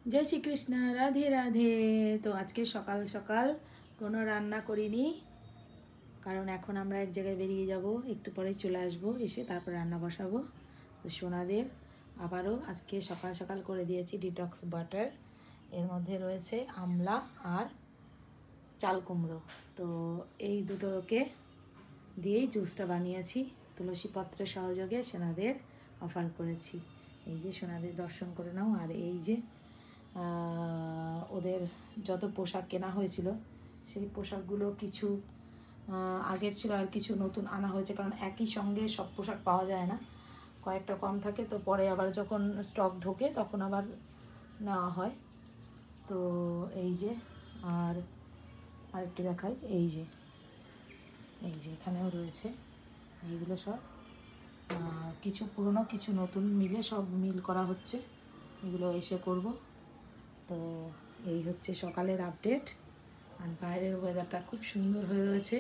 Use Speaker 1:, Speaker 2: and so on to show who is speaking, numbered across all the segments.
Speaker 1: जय श्री कृष्ण राधे राधे। तो आज के सकाल सकाल কোনো রান্না করিনি, কারণ এখন আমরা এক জায়গায় বেরিয়ে যাব, একটু পরে চলে আসবো, এসে তারপর রান্না বসাবো। তো সোনাদের আবারও আজকে সকাল সকাল করে দিয়েছি ডিটক্স বাটার। এর মধ্যে রয়েছে আমলা আর চাল কুমড়ো। তো এই দুটোকে দিয়েই জুসটা বানিয়েছি, তুলসী পত্রের সহযোগে সোনাদের অফার করেছি। এই যে সোনাদের দর্শন করে নাও। আর এই যে ওদের যত পোশাক কেনা হয়েছিল সেই পোশাকগুলো কিছু আগের ছিল আর কিছু নতুন আনা হয়েছে, কারণ একই সঙ্গে সব পোশাক পাওয়া যায় না, কয়েকটা কম থাকে, তো পরে আবার যখন স্টক ঢোকে তখন আবার নেওয়া হয়। তো এই যে আর আরেকটু দেখাই, এই যে এখানেও রয়েছে এইগুলো সব কিছু পুরনো কিছু নতুন মিলে সব মিল করা হচ্ছে, এগুলো এসে করব। তো এই হচ্ছে সকালের আপডেট। আর বাইরের ওয়েদারটা খুব সুন্দর হয়ে রয়েছে,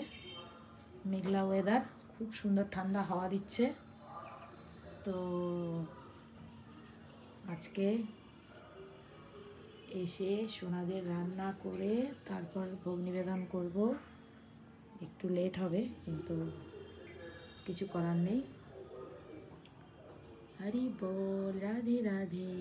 Speaker 1: মেঘলা ওয়েদার, খুব সুন্দর ঠান্ডা হাওয়া দিচ্ছে। তো আজকে এসে সোনাদের রান্না করে তারপর ভোগ নিবেদন করব। একটু লেট হবে, কিন্তু কিছু করার নেই। হরি বল, রাধে রাধে।